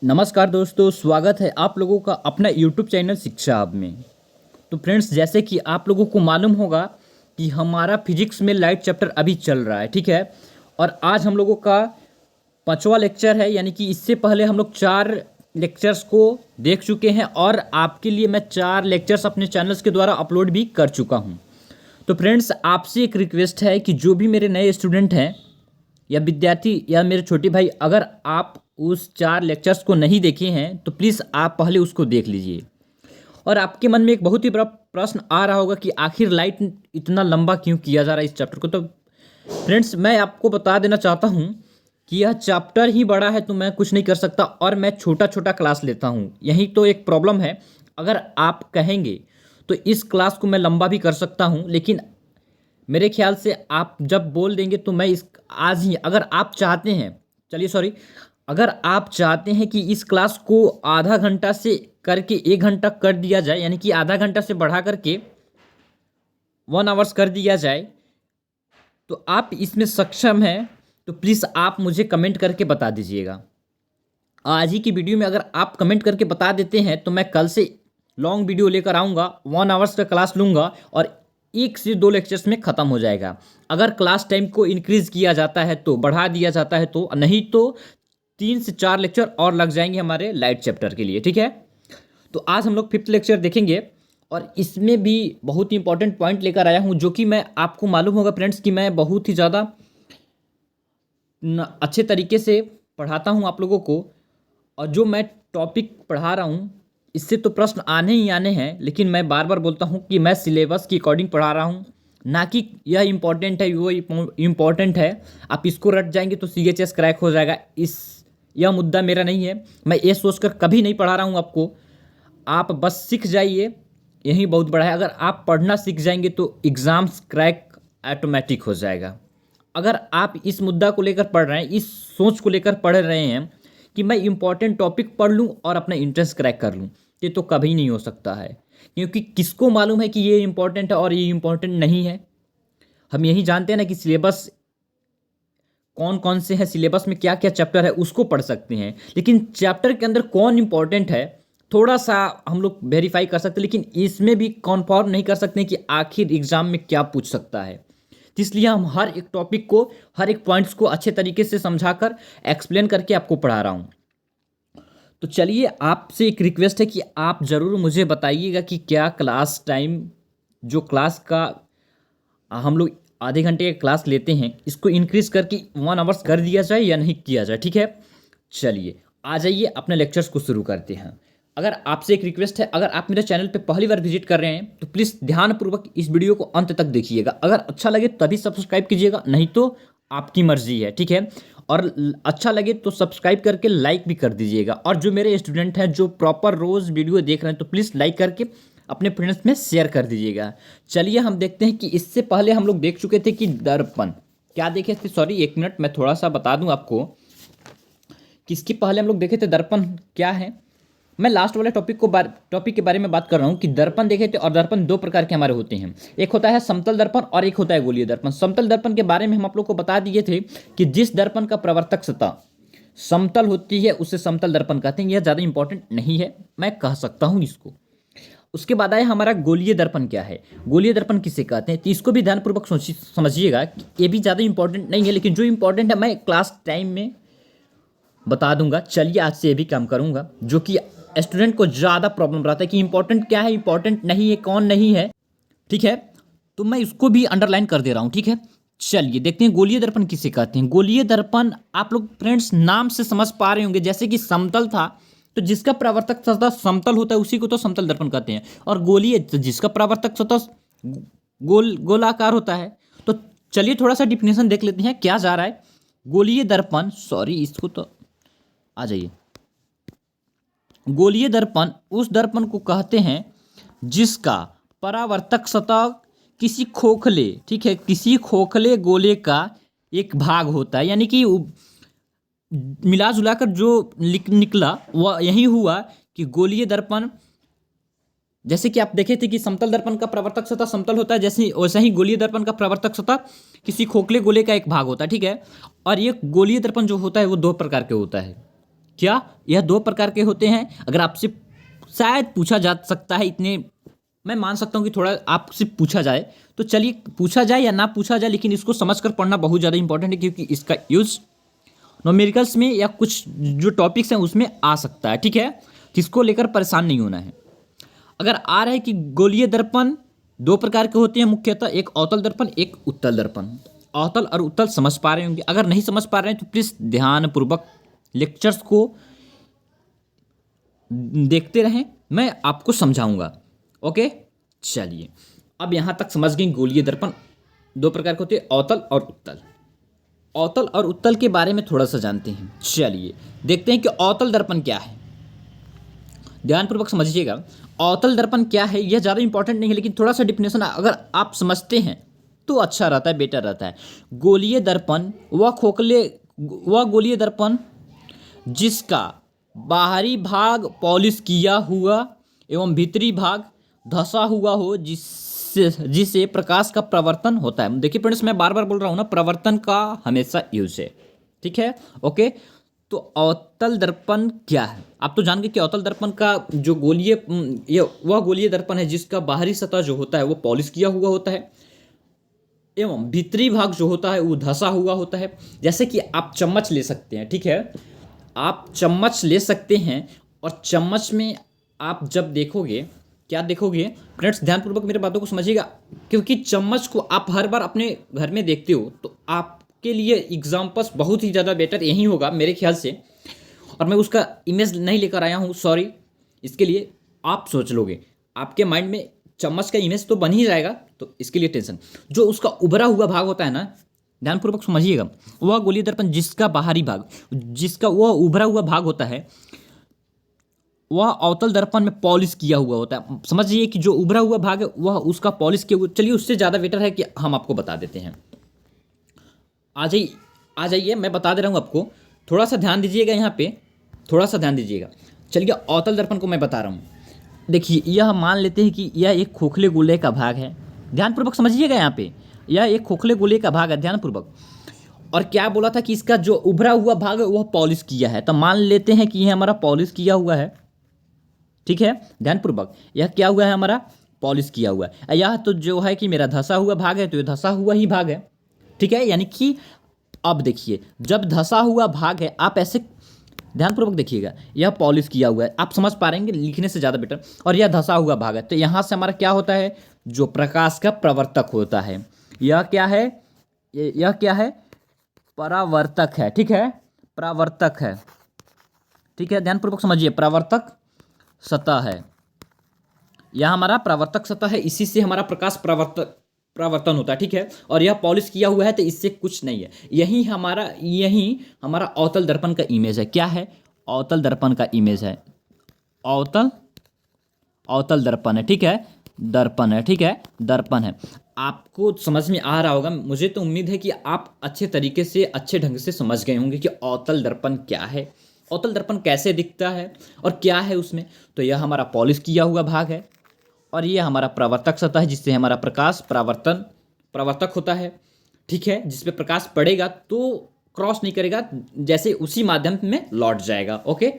नमस्कार दोस्तों, स्वागत है आप लोगों का अपना यूट्यूब चैनल शिक्षा हब में। तो फ्रेंड्स, जैसे कि आप लोगों को मालूम होगा कि हमारा फिजिक्स में लाइट चैप्टर अभी चल रहा है, ठीक है। और आज हम लोगों का 5वां लेक्चर है, यानी कि इससे पहले हम लोग 4 लेक्चर्स को देख चुके हैं और आपके लिए मैं 4 लेक्चर्स अपने चैनल्स के द्वारा अपलोड भी कर चुका हूँ। तो फ्रेंड्स, आपसे एक रिक्वेस्ट है कि जो भी मेरे नए स्टूडेंट हैं या विद्यार्थी या मेरे छोटे भाई, अगर आप उस 4 लेक्चर्स को नहीं देखे हैं तो प्लीज़ आप पहले उसको देख लीजिए। और आपके मन में एक बहुत ही बड़ा प्रश्न आ रहा होगा कि आखिर लाइट इतना लंबा क्यों किया जा रहा है इस चैप्टर को। तो फ्रेंड्स, मैं आपको बता देना चाहता हूँ कि यह चैप्टर ही बड़ा है तो मैं कुछ नहीं कर सकता और मैं छोटा छोटा क्लास लेता हूँ। यही तो एक प्रॉब्लम है। अगर आप कहेंगे तो इस क्लास को मैं लंबा भी कर सकता हूँ, लेकिन मेरे ख्याल से आप जब बोल देंगे तो मैं इस आज ही, अगर आप चाहते हैं, चलिए सॉरी, अगर आप चाहते हैं कि इस क्लास को आधा घंटा से करके 1 घंटा कर दिया जाए, यानी कि आधा घंटा से बढ़ा करके 1 आवर्स कर दिया जाए, तो आप इसमें सक्षम हैं तो प्लीज़ आप मुझे कमेंट करके बता दीजिएगा। आज ही की वीडियो में अगर आप कमेंट करके बता देते हैं तो मैं कल से लॉन्ग वीडियो लेकर आऊँगा, 1 आवर्स का क्लास लूँगा और 1 से 2 लेक्चर्स में ख़त्म हो जाएगा। अगर क्लास टाइम को इंक्रीज़ किया जाता है तो बढ़ा दिया जाता है, तो नहीं तो 3 से 4 लेक्चर और लग जाएंगे हमारे लाइट चैप्टर के लिए, ठीक है। तो आज हम लोग 5th लेक्चर देखेंगे और इसमें भी बहुत ही इंपॉर्टेंट पॉइंट लेकर आया हूँ, जो कि मैं, आपको मालूम होगा फ्रेंड्स कि मैं बहुत ही ज़्यादा अच्छे तरीके से पढ़ाता हूँ आप लोगों को। और जो मैं टॉपिक पढ़ा रहा हूँ इससे तो प्रश्न आने ही आने हैं, लेकिन मैं बार बार बोलता हूँ कि मैं सिलेबस के अकॉर्डिंग पढ़ा रहा हूँ, ना कि यह इम्पॉर्टेंट है वो इम्पॉर्टेंट है। आप इसको रट जाएंगे तो CHS क्रैक हो जाएगा, यह मुद्दा मेरा नहीं है। मैं ये सोचकर कभी नहीं पढ़ा रहा हूँ आपको। आप बस सीख जाइए, यही बहुत बड़ा है। अगर आप पढ़ना सीख जाएंगे तो एग्ज़ाम्स क्रैक ऑटोमेटिक हो जाएगा। अगर आप इस मुद्दा को लेकर पढ़ रहे हैं, इस सोच को लेकर पढ़ रहे हैं कि मैं इंपॉर्टेंट टॉपिक पढ़ लूँ और अपना इंटरेस्ट क्रैक कर लूँ, ये तो कभी नहीं हो सकता है। क्योंकि किसको मालूम है कि ये इंपॉर्टेंट है और ये इंपॉर्टेंट नहीं है। हम यही जानते हैं ना कि सिलेबस कौन कौन से हैं, सिलेबस में क्या क्या चैप्टर है उसको पढ़ सकते हैं, लेकिन चैप्टर के अंदर कौन इंपॉर्टेंट है थोड़ा सा हम लोग वेरीफाई कर सकते हैं, लेकिन इसमें भी कन्फर्म नहीं कर सकते कि आखिर एग्जाम में क्या पूछ सकता है। तो इसलिए हम हर एक टॉपिक को, हर एक पॉइंट्स को अच्छे तरीके से समझाकर एक्सप्लेन करके आपको पढ़ा रहा हूँ। तो चलिए, आपसे एक रिक्वेस्ट है कि आप ज़रूर मुझे बताइएगा कि क्या क्लास टाइम, जो क्लास का हम लोग आधे घंटे का क्लास लेते हैं, इसको इंक्रीज करके 1 आवर्स कर दिया जाए या नहीं किया जाए, ठीक है। चलिए आ जाइए, अपने लेक्चर्स को शुरू करते हैं। अगर आपसे एक रिक्वेस्ट है, अगर आप मेरे चैनल पे पहली बार विजिट कर रहे हैं तो प्लीज़ ध्यानपूर्वक इस वीडियो को अंत तक देखिएगा। अगर अच्छा लगे तभी सब्सक्राइब कीजिएगा, नहीं तो आपकी मर्जी है, ठीक है। और अच्छा लगे तो सब्सक्राइब करके लाइक भी कर दीजिएगा। और जो मेरे स्टूडेंट हैं जो प्रॉपर रोज़ वीडियो देख रहे हैं तो प्लीज़ लाइक करके अपने फ्रेंड्स में शेयर कर दीजिएगा। चलिए हम देखते हैं कि इससे पहले हम लोग देख चुके थे कि दर्पण क्या देखे थे। सॉरी, 1 मिनट, मैं थोड़ा सा बता दूं आपको कि इसके पहले हम लोग देखे थे दर्पण क्या है। मैं लास्ट वाले टॉपिक के बारे में बात कर रहा हूँ कि दर्पण देखे थे। और दर्पण 2 प्रकार के हमारे होते हैं, एक होता है समतल दर्पण और एक होता है गोलीय दर्पण। समतल दर्पण के बारे में हम आप लोग को बता दिए थे कि जिस दर्पण का प्रवर्तक सतह समतल होती है उसे समतल दर्पण कहते हैं। यह ज़्यादा इंपॉर्टेंट नहीं है, मैं कह सकता हूँ इसको। उसके बाद आया हमारा गोलीय दर्पण क्या है, गोलीय दर्पण किसे कहते हैं, तो इसको भी ध्यानपूर्वक समझिएगा कि ये भी ज़्यादा इंपॉर्टेंट नहीं है, लेकिन जो इंपॉर्टेंट है मैं क्लास टाइम में बता दूंगा। चलिए आज से ये भी काम करूंगा, जो कि स्टूडेंट को ज़्यादा प्रॉब्लम रहता है कि इंपॉर्टेंट क्या है, इंपॉर्टेंट नहीं है, कौन नहीं है, ठीक है। तो मैं इसको भी अंडरलाइन कर दे रहा हूँ, ठीक है। चलिए देखते हैं गोलीय दर्पण किसे कहते हैं। गोलीय दर्पण आप लोग फ्रेंड्स नाम से समझ पा रहे होंगे, जैसे कि समतल था तो जिसका परावर्तक सतह समतल होता है उसी को तो समतल दर्पण कहते हैं, और गोलीय तो जिसका परावर्तक सतह गोलाकार होता है। तो चलिए थोड़ा सा डिफिनेशन देख लेते हैं क्या जा रहा है। गोलीय दर्पण, सॉरी इसको तो आ जाइए। गोलीय दर्पण उस दर्पण को कहते हैं जिसका परावर्तक सतह किसी खोखले, ठीक है, किसी खोखले गोले का एक भाग होता है। यानी कि मिला जुलाकर जो निकला वह यही हुआ कि गोलीय दर्पण, जैसे कि आप देखे थे कि समतल दर्पण का प्रवर्तक सतह समतल होता है, जैसे वैसे ही गोलीय दर्पण का प्रवर्तक सतह किसी खोखले गोले का एक भाग होता है, ठीक है। और ये गोलीय दर्पण जो होता है वो 2 प्रकार के होता है। क्या यह दो प्रकार के होते हैं? अगर आपसे शायद पूछा जा सकता है, इतने मैं मान सकता हूँ कि थोड़ा आपसे पूछा जाए, तो चलिए पूछा जाए या ना पूछा जाए, लेकिन इसको समझकर पढ़ना बहुत ज़्यादा इंपॉर्टेंट है, क्योंकि इसका यूज़ न्यूमेरिकल्स में या कुछ जो टॉपिक्स हैं उसमें आ सकता है। ठीक है, किसको लेकर परेशान नहीं होना है। अगर आ रहा है कि गोलीय दर्पण दो प्रकार के होते हैं मुख्यतः, एक अवतल दर्पण, एक उत्तल दर्पण। अवतल और उत्तल समझ पा रहे होंगे, अगर नहीं समझ पा रहे हैं तो प्लीज़ ध्यानपूर्वक लेक्चर्स को देखते रहें, मैं आपको समझाऊंगा। ओके, चलिए अब यहाँ तक समझ गए गोलीय दर्पण दो प्रकार के होते हैं, अवतल और उत्तल। अवतल और उत्तल के बारे में थोड़ा सा जानते हैं। चलिए देखते हैं कि अवतल दर्पण क्या है। ध्यानपूर्वक समझिएगा, अवतल दर्पण क्या है यह ज़्यादा इंपॉर्टेंट नहीं है, लेकिन थोड़ा सा डिफिनेशन अगर आप समझते हैं तो अच्छा रहता है, बेटर रहता है। गोलीय दर्पण वह गोलीय दर्पण जिसका बाहरी भाग पॉलिश किया हुआ एवं भीतरी भाग धंसा हुआ हो, जिसे प्रकाश का प्रवर्तन होता है। देखिए फ्रेंड्स, मैं बार बार बोल रहा हूँ ना, प्रवर्तन का हमेशा यूज है। ठीक है, ओके। तो अवतल दर्पण क्या है? आप तो जान गए कि अवतल दर्पण का जो वह गोलीय दर्पण है जिसका बाहरी सतह जो होता है वो पॉलिश किया हुआ होता है एवं भीतरी भाग जो होता है वो धंसा हुआ होता है। जैसे कि आप चम्मच ले सकते हैं, ठीक है, आप चम्मच ले सकते हैं और चम्मच में आप जब देखोगे, क्या देखोगे फ्रेंड्स, ध्यानपूर्वक मेरे बातों को समझिएगा, क्योंकि चम्मच को आप हर बार अपने घर में देखते हो, तो आपके लिए एग्जाम्पल्स बहुत ही ज़्यादा बेटर यही होगा मेरे ख्याल से। और मैं उसका इमेज नहीं लेकर आया हूँ, सॉरी, इसके लिए आप सोच लोगे, आपके माइंड में चम्मच का इमेज तो बन ही जाएगा, तो इसके लिए टेंशन। जो उसका उभरा हुआ भाग होता है ना, ध्यानपूर्वक समझिएगा, वह गोलीय दर्पण जिसका बाहरी भाग, जिसका वह उभरा हुआ भाग होता है, वह अवतल दर्पण में पॉलिश किया हुआ होता है। समझिए कि जो उभरा हुआ भाग है वह उसका पॉलिश किया हुआ। चलिए उससे ज़्यादा बेटर है कि हम आपको बता देते हैं। आ जाइए, मैं बता दे रहा हूँ आपको, थोड़ा सा ध्यान दीजिएगा यहाँ पे, थोड़ा सा ध्यान दीजिएगा। चलिए अवतल दर्पण को मैं बता रहा हूँ। देखिए, यह मान लेते हैं कि यह एक खोखले गोले का भाग है। ध्यानपूर्वक समझिएगा, यहाँ पे यह एक खोखले गोले का भाग है, ध्यानपूर्वक। और क्या बोला था कि इसका जो उभरा हुआ भाग है वह पॉलिश किया है, तो मान लेते हैं कि यह हमारा पॉलिश किया हुआ है। ठीक है, ध्यानपूर्वक, यह क्या हुआ है, हमारा पॉलिश किया हुआ है। यह तो जो है कि मेरा धंसा हुआ भाग है, तो ये धंसा हुआ ही भाग है। ठीक है, यानी कि अब देखिए, जब धंसा हुआ भाग है, आप ऐसे ध्यानपूर्वक देखिएगा, यह पॉलिश किया हुआ है, आप समझ पा रहे हैं लिखने से ज़्यादा बेटर, और यह धंसा हुआ भाग है, तो यहाँ से हमारा क्या होता है, जो प्रकाश का प्रवर्तक होता है, यह क्या है, यह क्या है, परावर्तक है। ठीक है, परावर्तक है। ठीक है, ध्यानपूर्वक समझिए, परावर्तक सतह है, यह हमारा परावर्तक सतह है, इसी से हमारा प्रकाश प्रवर्तन होता है। ठीक है, और यह पॉलिश किया हुआ है, तो इससे कुछ नहीं है। यही हमारा अवतल दर्पण का इमेज है। क्या है, अवतल दर्पण का इमेज है, अवतल दर्पण है। ठीक है, दर्पण है। ठीक है, दर्पण है। आपको समझ में आ रहा होगा, मुझे तो उम्मीद है कि आप अच्छे तरीके से, अच्छे ढंग से समझ गए होंगे कि अवतल दर्पण क्या है, अवतल दर्पण कैसे दिखता है और क्या है उसमें। तो यह हमारा पॉलिश किया हुआ भाग है और ये हमारा प्रवर्तक सतह है, जिससे हमारा प्रकाश प्रवर्तक होता है। ठीक है, जिस पे प्रकाश पड़ेगा तो क्रॉस नहीं करेगा, जैसे उसी माध्यम में लौट जाएगा। ओके,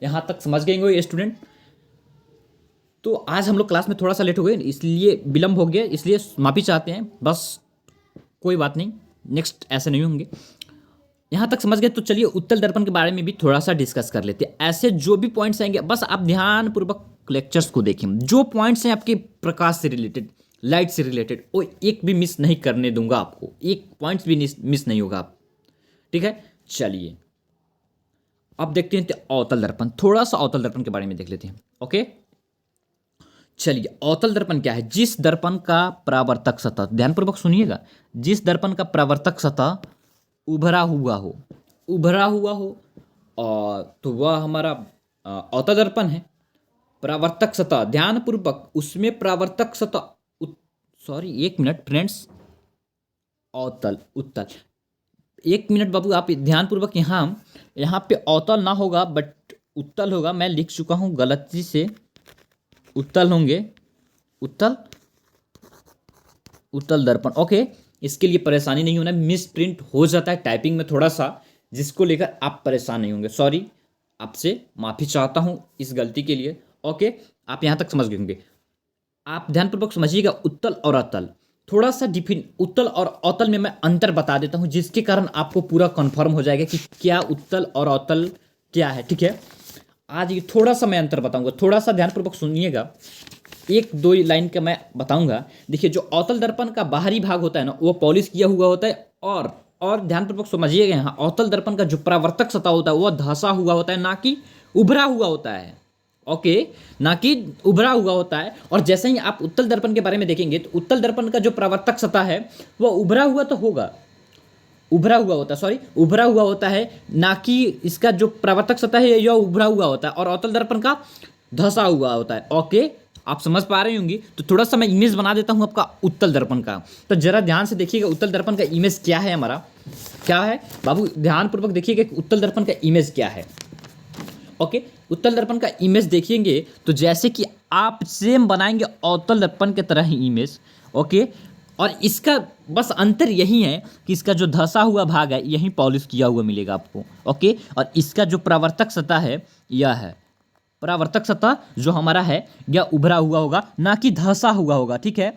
यहाँ तक समझ गए होंगे स्टूडेंट। तो आज हम लोग क्लास में थोड़ा सा लेट हो गए, इसलिए विलम्ब हो गया, इसलिए माफ़ी चाहते हैं, बस कोई बात नहीं, नेक्स्ट ऐसे नहीं होंगे। यहाँ तक समझ गए, तो चलिए उत्तल दर्पण के बारे में भी थोड़ा सा डिस्कस कर लेते हैं। ऐसे जो भी पॉइंट्स आएंगे, बस आप ध्यानपूर्वक लेक्चर्स को देखें, जो पॉइंट्स हैं आपके प्रकाश से रिलेटेड, लाइट से रिलेटेड, वो एक भी मिस नहीं करने दूंगा आपको, एक पॉइंट्स भी मिस नहीं होगा आप। ठीक है, चलिए अब देखते हैं अवतल दर्पण, थोड़ा सा अवतल दर्पण के बारे में देख लेते हैं। ओके, चलिए अवतल दर्पण क्या है, जिस दर्पण का परावर्तक सतह, ध्यानपूर्वक सुनिएगा, जिस दर्पण का परावर्तक सतह उभरा हुआ हो और तो वह हमारा अवतल दर्पण है। परावर्तक सतह, ध्यानपूर्वक, उसमें परावर्तक सतह, सॉरी एक मिनट फ्रेंड्स, अवतल उत्तल, एक मिनट बाबू, आप ध्यानपूर्वक, यहाँ पे अवतल ना होगा बट उत्तल होगा, मैं लिख चुका हूँ गलती से, उत्तल होंगे, उत्तल दर्पण। ओके, इसके लिए परेशानी नहीं होना, मिस प्रिंट हो जाता है टाइपिंग में थोड़ा सा, जिसको लेकर आप परेशान नहीं होंगे, सॉरी, आपसे माफ़ी चाहता हूँ इस गलती के लिए। ओके, आप यहाँ तक समझ गए होंगे। आप ध्यानपूर्वक समझिएगा, उत्तल और अतल, थोड़ा सा डिफिन उत्तल और अतल में मैं अंतर बता देता हूँ, जिसके कारण आपको पूरा कंफर्म हो जाएगा कि क्या उत्तल और अतल क्या है। ठीक है, आज ये थोड़ा सा मैं अंतर बताऊंगा, थोड़ा सा ध्यानपूर्वक सुनिएगा, एक दो लाइन का मैं बताऊंगा। देखिए, जो अवतल दर्पण का बाहरी भाग होता है ना, वो पॉलिश किया हुआ होता है, और ध्यानपूर्वक समझिएगा, यहाँ अवतल दर्पण का जो परावर्तक सतह होता है वो धंसा हुआ होता है, ना कि उभरा हुआ होता है। ओके, ना कि उभरा हुआ होता है। और जैसे ही आप उत्तल दर्पण के बारे में देखेंगे तो उत्तल दर्पण का जो परावर्तक सतह है वो उभरा हुआ तो होगा, उभरा हुआ होता है, सॉरी उभरा हुआ होता है, ना कि इसका जो परावर्तक सतह है यह उभरा हुआ होता है, और अवतल दर्पण का धंसा हुआ होता है। ओके, आप समझ पा रहे होंगे। तो थोड़ा सा मैं इमेज बना देता हूं आपका उत्तल दर्पण का, तो जरा ध्यान से देखिएगा उत्तल दर्पण का इमेज क्या है हमारा, क्या है बाबू, ध्यानपूर्वक देखिएगा कि उत्तल दर्पण का इमेज क्या है। ओके, उत्तल दर्पण का इमेज देखेंगे तो जैसे कि आप सेम बनाएंगे अवतल दर्पण के तरह ही इमेज। ओके, और इसका बस अंतर यही है कि इसका जो धंसा हुआ भाग है यही पॉलिश किया हुआ मिलेगा आपको। ओके, और इसका जो परावर्तक सतह है यह है, परावर्तक सतह जो हमारा है यह उभरा हुआ होगा, ना कि धंसा हुआ होगा। ठीक है,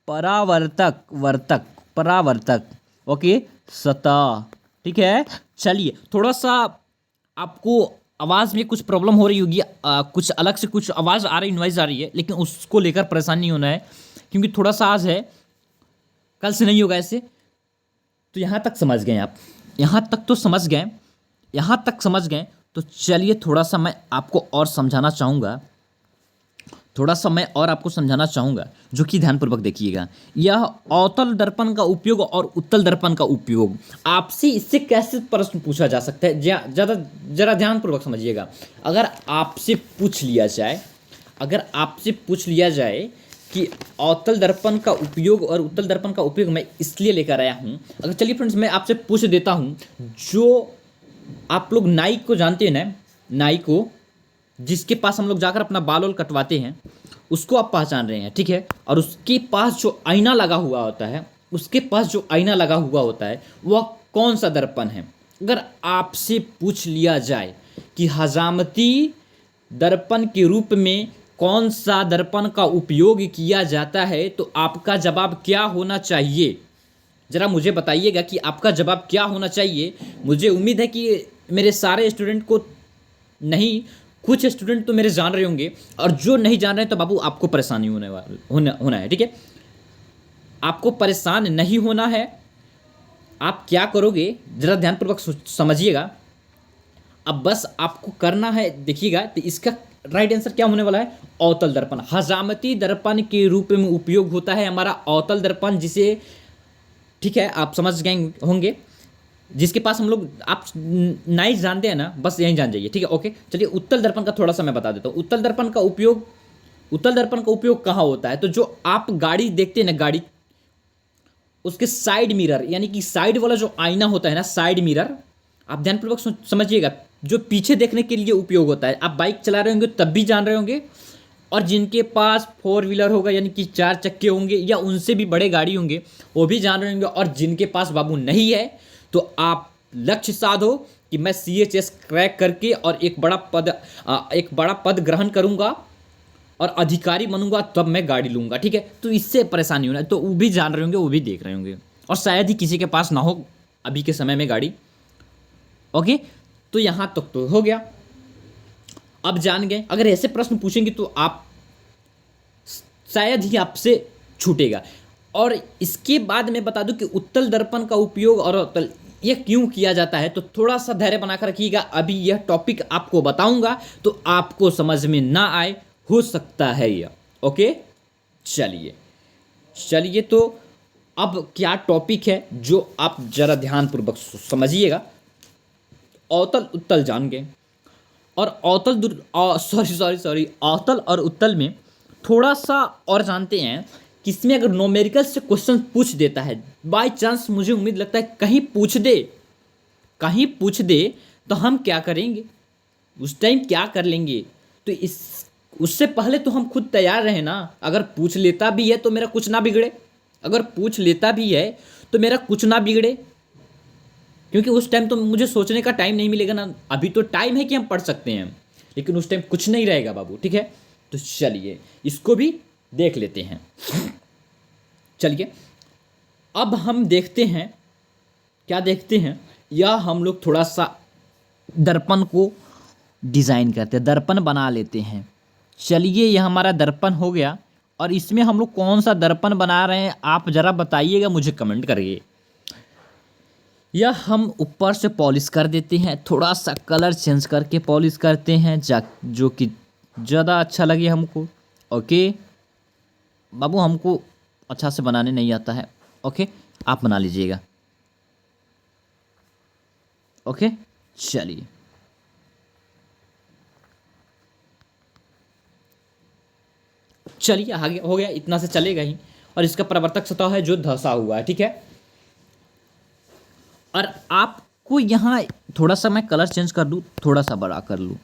परावर्तक वर्तक परावर्तक, ओके, सतह। ठीक है, चलिए थोड़ा सा आपको आवाज़ में कुछ प्रॉब्लम हो रही होगी, कुछ अलग से कुछ आवाज़ आ रही, नॉइज़ आ रही है, लेकिन उसको लेकर परेशान नहीं होना है, क्योंकि थोड़ा सा आज है, कल से नहीं होगा ऐसे। तो यहाँ तक समझ गए आप, यहाँ तक तो समझ गए, यहाँ तक समझ गए। तो चलिए थोड़ा सा मैं आपको और समझाना चाहूँगा, थोड़ा सा मैं और आपको समझाना चाहूँगा, जो कि ध्यानपूर्वक देखिएगा। यह अवतल दर्पण का उपयोग और उत्तल दर्पण का उपयोग, आपसे इससे कैसे प्रश्न पूछा जा सकता है, ज़्यादा जरा ध्यानपूर्वक समझिएगा। अगर आपसे पूछ लिया जाए, अगर आपसे पूछ लिया जाए कि अवतल दर्पण का उपयोग और उत्तल दर्पण का उपयोग मैं इसलिए लेकर आया हूँ, अगर चलिए फ्रेंड्स मैं आपसे पूछ देता हूँ, जो आप लोग नाई को जानते हैं ना, नाई को, जिसके पास हम लोग जाकर अपना बाल वाल कटवाते हैं, उसको आप पहचान रहे हैं। ठीक है, और उसके पास जो आईना लगा हुआ होता है, उसके पास जो आईना लगा हुआ होता है वह कौन सा दर्पण है। अगर आपसे पूछ लिया जाए कि हजामती दर्पण के रूप में कौन सा दर्पण का उपयोग किया जाता है, तो आपका जवाब क्या होना चाहिए, ज़रा मुझे बताइएगा कि आपका जवाब क्या होना चाहिए। मुझे उम्मीद है कि मेरे सारे स्टूडेंट को नहीं, कुछ स्टूडेंट तो मेरे जान रहे होंगे, और जो नहीं जान रहे हैं तो बाबू आपको परेशानी होना है। ठीक है, आपको परेशान नहीं होना है। आप क्या करोगे ज़रा ध्यानपूर्वक समझिएगा। अब बस आपको करना है, देखिएगा तो इसका राइट आंसर क्या होने वाला है, अवतल दर्पण। हजामती दर्पण के रूप में उपयोग होता है हमारा अवतल दर्पण, जिसे, ठीक है, आप समझ गए होंगे, जिसके पास हम लोग, आप नाइस जानते हैं ना, बस यही जान जाइए। ठीक है, ओके, चलिए उत्तल दर्पण का थोड़ा सा मैं बता देता हूँ। उत्तल दर्पण का उपयोग कहाँ होता है, तो जो आप गाड़ी देखते हैं ना, गाड़ी, उसके साइड मिरर, यानी कि साइड वाला जो आईना होता है ना, साइड मिरर, आप ध्यानपूर्वक समझिएगा, जो पीछे देखने के लिए उपयोग होता है। आप बाइक चला रहे होंगे तब भी जान रहे होंगे, और जिनके पास 4 व्हीलर होगा, यानी कि 4 चक्के होंगे, या उनसे भी बड़े गाड़ी होंगे, वो भी जान रहे होंगे। और जिनके पास बाबू नहीं है, तो आप लक्ष्य साधो कि मैं CHS क्रैक करके और एक बड़ा पद ग्रहण करूंगा और अधिकारी बनूंगा, तब मैं गाड़ी लूंगा। ठीक है, तो इससे परेशानी होना है, तो वो भी जान रहे होंगे, वो भी देख रहे होंगे, और शायद ही किसी के पास ना हो अभी के समय में गाड़ी। ओके, तो यहाँ तक तो हो गया, अब जान गए। अगर ऐसे प्रश्न पूछेंगे तो आप शायद ही आपसे छूटेगा। और इसके बाद मैं बता दूं कि उत्तल दर्पण का उपयोग और अवतल ये क्यों किया जाता है, तो थोड़ा सा धैर्य बनाकर रखिएगा। अभी यह टॉपिक आपको बताऊंगा तो आपको समझ में ना आए, हो सकता है यह। ओके, चलिए तो अब क्या टॉपिक है जो आप जरा ध्यानपूर्वक समझिएगा। अवतल उत्तल जान गए, और अवतल और उत्तल में थोड़ा सा और जानते हैं कि इसमें अगर न्यूमेरिकल से क्वेश्चन पूछ देता है, बाय चांस, मुझे उम्मीद लगता है कहीं पूछ दे तो हम क्या करेंगे, उस टाइम क्या कर लेंगे। तो उससे पहले तो हम खुद तैयार रहे ना। अगर पूछ लेता भी है तो मेरा कुछ ना बिगड़े, क्योंकि उस टाइम तो मुझे सोचने का टाइम नहीं मिलेगा ना। अभी तो टाइम है कि हम पढ़ सकते हैं, लेकिन उस टाइम कुछ नहीं रहेगा बाबू, ठीक है। तो चलिए इसको भी देख लेते हैं। चलिए अब हम देखते हैं, क्या देखते हैं, या हम लोग थोड़ा सा दर्पण को डिज़ाइन करते हैं, दर्पण बना लेते हैं। चलिए यह हमारा दर्पण हो गया, और इसमें हम लोग कौन सा दर्पण बना रहे हैं आप ज़रा बताइएगा, मुझे कमेंट करिए। या हम ऊपर से पॉलिश कर देते हैं, थोड़ा सा कलर चेंज करके पॉलिश करते हैं, जो कि ज़्यादा अच्छा लगे हमको। ओके बाबू, हमको अच्छा से बनाने नहीं आता है। ओके आप बना लीजिएगा। ओके चलिए चलिए आगे हो गया, इतना से चलेगा ही। और इसका प्रवर्तक सतह है जो धंसा हुआ है, ठीक है। और आपको यहाँ थोड़ा सा मैं कलर चेंज कर दूँ, थोड़ा सा बड़ा कर लूँ।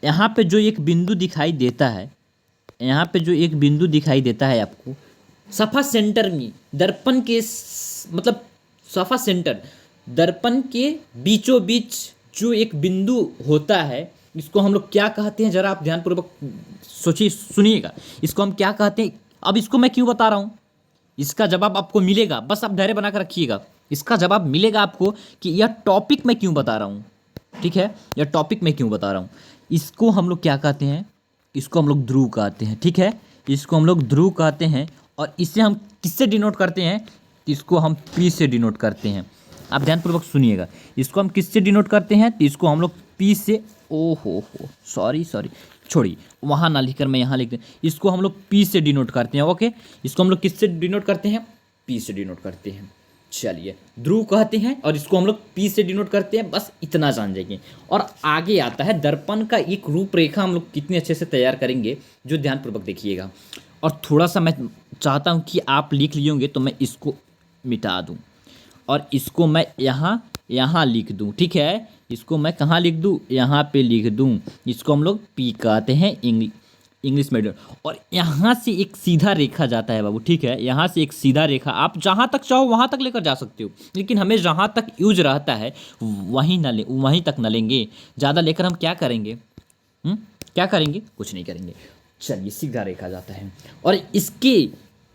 यहाँ पे जो एक बिंदु दिखाई देता है, यहाँ पे जो एक बिंदु दिखाई देता है आपको सफा सेंटर में, दर्पण के मतलब सफा सेंटर, दर्पण के बीचों बीच जो एक बिंदु होता है, इसको हम लोग क्या कहते हैं, जरा आप ध्यानपूर्वक सोचिए, सुनिएगा। इसको हम क्या कहते हैं? अब इसको मैं क्यों बता रहा हूँ, इसका जवाब आपको मिलेगा, बस आप धैर्य बना कर रखिएगा। इसका जवाब मिलेगा आपको कि यह टॉपिक मैं क्यों बता रहा हूँ, ठीक है। यह टॉपिक मैं क्यों बता रहा हूँ। इसको हम लोग क्या कहते हैं, इसको हम लोग ध्रुव कहते हैं, ठीक है। इसको हम लोग ध्रुव कहते हैं। और इसे हम किससे डिनोट करते हैं? इसको हम पी से डिनोट करते हैं। आप ध्यानपूर्वक सुनिएगा, इसको हम किससे डिनोट करते हैं? तो इसको हम लोग पी से, ओ हो सॉरी छोड़िए, वहाँ ना लिखकर मैं यहाँ लिख दें। इसको हम लोग पी से डिनोट करते हैं। ओके, इसको हम लोग किससे डिनोट करते हैं? पी से डिनोट करते हैं। चलिए ध्रुव कहते हैं और इसको हम लोग पी से डिनोट करते हैं, बस इतना जान जाइए। और आगे आता है दर्पण का एक रूपरेखा हम लोग कितने अच्छे से तैयार करेंगे, जो ध्यानपूर्वक देखिएगा। और थोड़ा सा मैं चाहता हूँ कि आप लिख लिए होंगे, तो मैं इसको मिटा दूँ और इसको मैं यहाँ लिख दूँ, ठीक है। इसको मैं कहाँ लिख दूँ? यहाँ पे लिख दूँ। इसको हम लोग पी कहते हैं इंग्लिश मीडियम। और यहाँ से एक सीधा रेखा जाता है बाबू, ठीक है। यहाँ से एक सीधा रेखा, आप जहाँ तक चाहो वहाँ तक लेकर जा सकते हो, लेकिन हमें जहाँ तक यूज रहता है वहीं तक न लेंगे। ज़्यादा लेकर हम क्या करेंगे? क्या करेंगे? कुछ नहीं करेंगे। चलिए सीधा रेखा जाता है, और इसके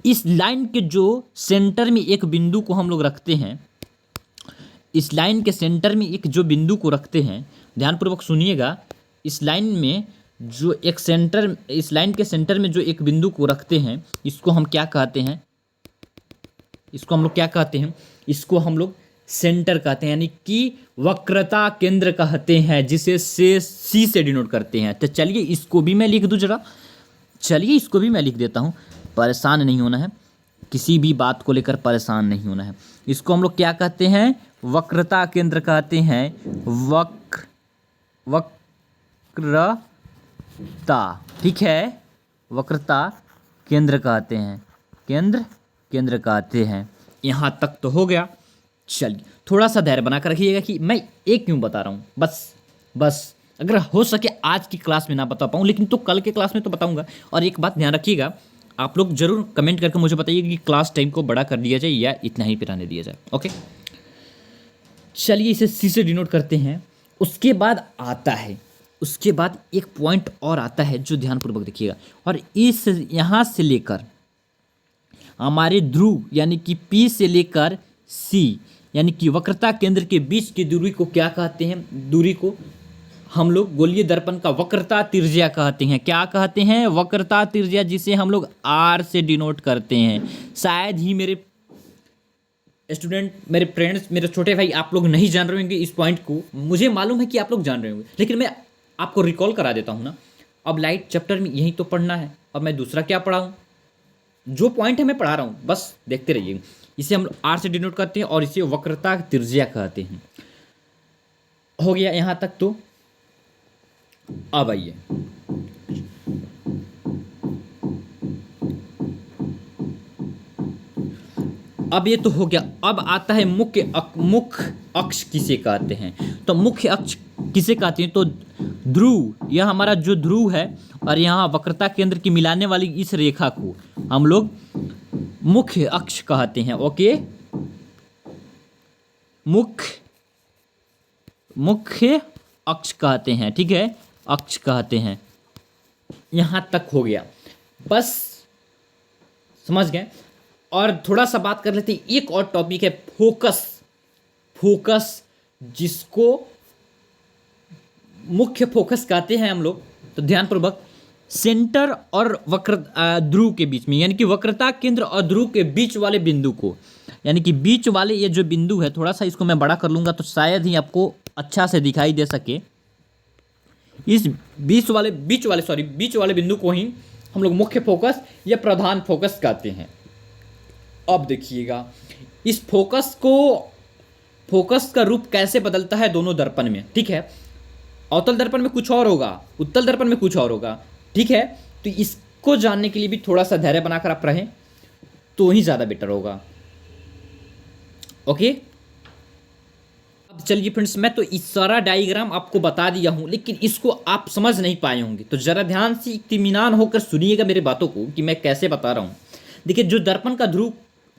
इस लाइन के जो सेंटर में एक बिंदु को हम लोग रखते हैं, इस लाइन के सेंटर में एक जो बिंदु को रखते हैं, ध्यानपूर्वक सुनिएगा। इस लाइन में जो एक सेंटर, इस लाइन के सेंटर में जो एक बिंदु को रखते हैं, इसको हम क्या कहते हैं? इसको हम लोग क्या कहते हैं? इसको हम लोग सेंटर कहते हैं, यानी कि वक्रता केंद्र कहते हैं, जिसे से सी से डिनोट करते हैं। तो चलिए इसको भी मैं लिख दूं जरा। चलिए इसको भी मैं लिख देता हूँ, परेशान नहीं होना है, किसी भी बात को लेकर परेशान नहीं होना है। इसको हम लोग क्या कहते हैं? वक्रता केंद्र कहते हैं। वक्रता, ठीक है, वक्रता केंद्र कहते हैं, केंद्र कहते हैं। यहाँ तक तो हो गया। चलिए थोड़ा सा धैर्य बनाकर रखिएगा कि मैं एक क्यों बता रहा हूँ। बस अगर हो सके आज की क्लास में ना बता पाऊँ, लेकिन तो कल के क्लास में तो बताऊँगा। और एक बात ध्यान रखिएगा, आप लोग जरूर कमेंट करके मुझे बताइए कि क्लास टाइम को बड़ा कर दिया जाए या इतना ही पिराने दिया जाए। ओके चलिए इसे सी से डिनोट करते हैं। उसके बाद एक पॉइंट और आता है, जो ध्यानपूर्वक देखिएगा। और इस यहाँ से लेकर हमारे ध्रुव यानी कि पी से लेकर सी यानी कि वक्रता केंद्र के बीच की दूरी को क्या कहते हैं? दूरी को हम लोग गोलीय दर्पण का वक्रता त्रिज्या कहते हैं। क्या कहते हैं? वक्रता त्रिज्या, जिसे हम लोग आर से डिनोट करते हैं। शायद ही मेरे स्टूडेंट, मेरे फ्रेंड्स, मेरे छोटे भाई, आप लोग नहीं जान रहे होंगे इस पॉइंट को। मुझे मालूम है कि आप लोग जान रहे होंगे, लेकिन मैं आपको रिकॉल करा देता हूँ ना। अब लाइट चैप्टर में यही तो पढ़ना है। अब मैं दूसरा क्या पढ़ाऊँ? जो पॉइंट है मैं पढ़ा रहा हूँ, बस देखते रहिए। इसे हम आर से डिनोट करते हैं और इसे वक्रता त्रिज्या कहते हैं। हो गया यहाँ तक तो। अब आइए, अब ये तो हो गया। अब आता है मुख्य अक्ष किसे कहते हैं? तो मुख्य अक्ष किसे कहते हैं? तो ध्रुव, यह हमारा जो ध्रुव है, और यहाँ वक्रता केंद्र की मिलाने वाली इस रेखा को हम लोग मुख्य अक्ष कहते हैं। ओके, मुख्य अक्ष कहते हैं, ठीक है, अक्ष कहते हैं। यहां तक हो गया, बस समझ गए। और थोड़ा सा बात कर लेते हैं, एक और टॉपिक है फोकस, जिसको मुख्य फोकस कहते हैं हम लोग। तो ध्यानपूर्वक, सेंटर और वक्र ध्रुव के बीच में, यानी कि वक्रता केंद्र और ध्रुव के बीच वाले बिंदु को, यानी कि बीच वाले ये जो बिंदु है, थोड़ा सा इसको मैं बड़ा कर लूंगा तो शायद ही आपको अच्छा से दिखाई दे सके। इस बीच वाले बिंदु को ही हम लोग मुख्य फोकस या प्रधान फोकस कहते हैं। अब देखिएगा, इस फोकस का रूप कैसे बदलता है दोनों दर्पण में, ठीक है। अवतल दर्पण में कुछ और होगा, उत्तल दर्पण में कुछ और होगा, ठीक है। तो इसको जानने के लिए भी थोड़ा सा धैर्य बनाकर आप रहें तो ही ज़्यादा बेटर होगा। ओके, अब चलिए फ्रेंड्स, मैं तो इस सारा डायग्राम आपको बता दिया हूं, लेकिन इसको आप समझ नहीं पाए होंगे, तो ज़रा ध्यान से इत्मीनान होकर सुनिएगा मेरे बातों को कि मैं कैसे बता रहा हूं। देखिए, जो दर्पण का ध्रुव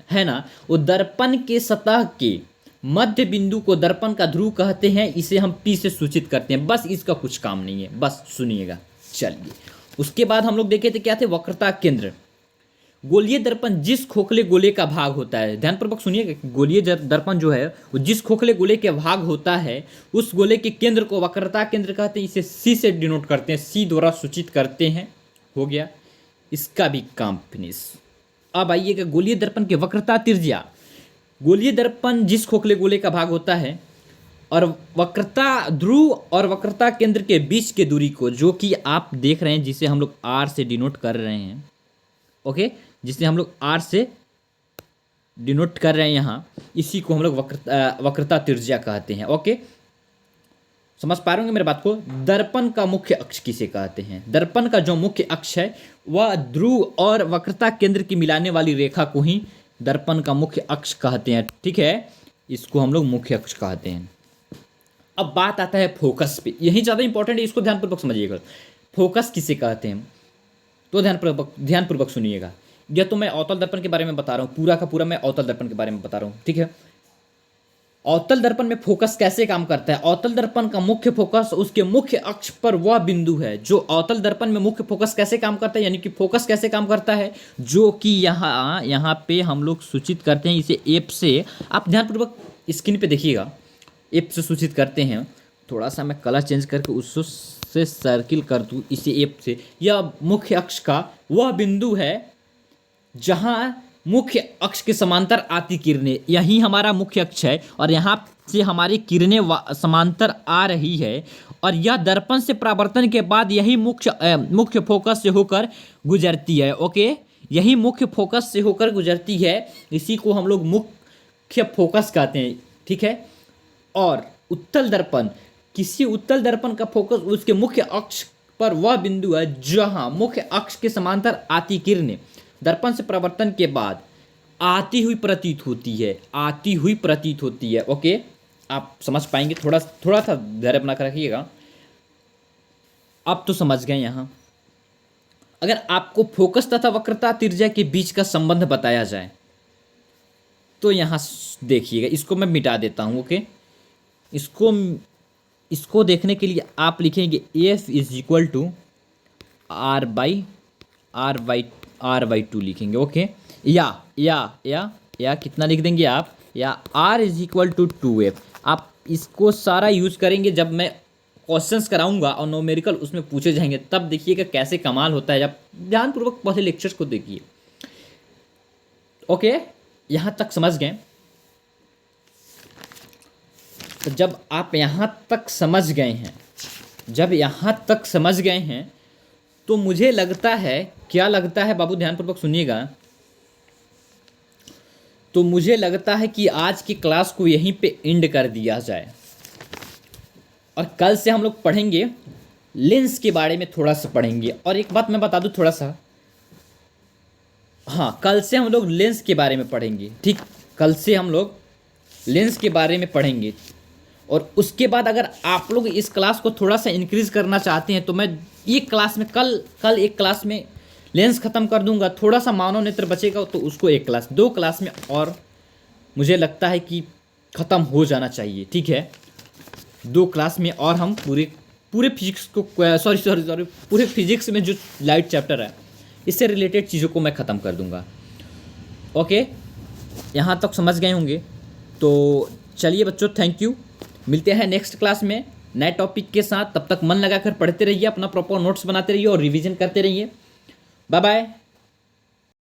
है ना, वो दर्पण के सतह के मध्य बिंदु को दर्पण का ध्रुव कहते हैं। इसे हम P से सूचित करते हैं, बस इसका कुछ काम नहीं है, बस सुनिएगा। चलिए, उसके बाद हम लोग देखे थे क्या थे, वक्रता केंद्र। गोलीय दर्पण जिस खोखले गोले का भाग होता है, ध्यानपूर्वक सुनिएगा, गोलीय दर्पण जो है वो जिस खोखले गोले के भाग होता है, उस गोले के केंद्र को वक्रता केंद्र कहते हैं। इसे C से डिनोट करते हैं, C द्वारा सूचित करते हैं। हो गया, इसका भी काम फिनिश। अब आइएगा गोलीय दर्पण के वक्रता त्रिज्या। गोलीय दर्पण जिस खोखले गोले का भाग होता है और वक्रता ध्रुव और वक्रता केंद्र के बीच के दूरी को, जो कि आप देख रहे हैं, जिसे हम लोग R से डिनोट कर रहे हैं, ओके, जिसे हम लोग R से डिनोट कर रहे हैं यहाँ, इसी को हम लोग वक्रता त्रिज्या कहते हैं। ओके, समझ पा रहे होंगे मेरे बात को। दर्पण का मुख्य अक्ष किसे कहते हैं? दर्पण का जो मुख्य अक्ष है वह ध्रुव और वक्रता केंद्र की मिलाने वाली रेखा को ही दर्पण का मुख्य अक्ष कहते हैं, ठीक है। इसको हम लोग मुख्य अक्ष कहते हैं। अब बात आता है फोकस पे, यही ज़्यादा इंपॉर्टेंट है, इसको ध्यानपूर्वक समझिएगा। फोकस किसे कहते हैं तो ध्यानपूर्वक सुनिएगा। या तो मैं अवतल दर्पण के बारे में बता रहा हूँ, पूरा का पूरा मैं अवतल दर्पण के बारे में बता रहा हूँ, ठीक है। अवतल दर्पण में फोकस कैसे काम करता है? अवतल दर्पण का मुख्य फोकस उसके मुख्य अक्ष पर वह बिंदु है जो अवतल दर्पण में मुख्य फोकस कैसे काम करता है, यानी कि फोकस कैसे काम करता है, जो कि यहाँ पे हम लोग सूचित करते हैं इसे एफ से। आप ध्यानपूर्वक स्क्रीन पे देखिएगा, एफ से सूचित करते हैं। थोड़ा सा मैं कलर चेंज करके उससे सर्किल कर दूँ इसे एफ से। यह मुख्य अक्ष का वह बिंदु है जहाँ मुख्य अक्ष के समांतर आती किरणें, यही हमारा मुख्य अक्ष है और यहाँ से हमारी किरणें समांतर आ रही है और यह दर्पण से परावर्तन के बाद यही मुख्य फोकस से होकर गुजरती है। ओके, यही मुख्य फोकस से होकर गुजरती है, इसी को हम लोग मुख्य फोकस कहते हैं, ठीक है। और उत्तल दर्पण, किसी उत्तल दर्पण का फोकस उसके मुख्य अक्ष पर वह बिंदु है जहाँ मुख्य अक्ष के समांतर आती किरणें दर्पण से परावर्तन के बाद आती हुई प्रतीत होती है। ओके, आप समझ पाएंगे, थोड़ा सा धैर्य बना कर रखिएगा। आप तो समझ गए। यहाँ अगर आपको फोकस तथा वक्रता त्रिज्या के बीच का संबंध बताया जाए तो यहाँ देखिएगा, इसको मैं मिटा देता हूँ। ओके, इसको देखने के लिए आप लिखेंगे F is equal to R/2 लिखेंगे। ओके, या कितना लिख देंगे आप, या R is equal to 2F। आप इसको सारा यूज करेंगे जब मैं क्वेश्चंस कराऊंगा और न्यूमेरिकल उसमें पूछे जाएंगे, तब देखिएगा कैसे कमाल होता है। जब ध्यानपूर्वक पहले लेक्चर्स को देखिए। ओके, यहाँ तक समझ गए। तो जब आप यहाँ तक समझ गए हैं, तो मुझे लगता है, क्या लगता है बाबू, ध्यानपूर्वक सुनिएगा, तो मुझे लगता है कि आज की क्लास को यहीं पे एंड कर दिया जाए और कल से हम लोग पढ़ेंगे लेंस के बारे में, थोड़ा सा पढ़ेंगे। और एक बात मैं बता दूं थोड़ा सा, हाँ, कल से हम लोग लेंस के बारे में पढ़ेंगे, ठीक। कल से हम लोग लेंस के बारे में पढ़ेंगे और उसके बाद अगर आप लोग इस क्लास को थोड़ा सा इंक्रीज करना चाहते हैं तो मैं एक क्लास में कल एक क्लास में लेंस ख़त्म कर दूंगा, थोड़ा सा मानव नेत्र बचेगा तो उसको 1 क्लास 2 क्लास में और मुझे लगता है कि ख़त्म हो जाना चाहिए। ठीक है, 2 क्लास में और हम पूरे फिजिक्स को सॉरी पूरे फिजिक्स में जो लाइट चैप्टर है इससे रिलेटेड चीज़ों को मैं ख़त्म कर दूंगा। ओके, यहाँ तक समझ गए होंगे। तो चलिए बच्चों, थैंक यू। मिलते हैं नेक्स्ट क्लास में नए टॉपिक के साथ। तब तक मन लगाकर पढ़ते रहिए, अपना प्रॉपर नोट्स बनाते रहिए और रिवीजन करते रहिए। Bye bye.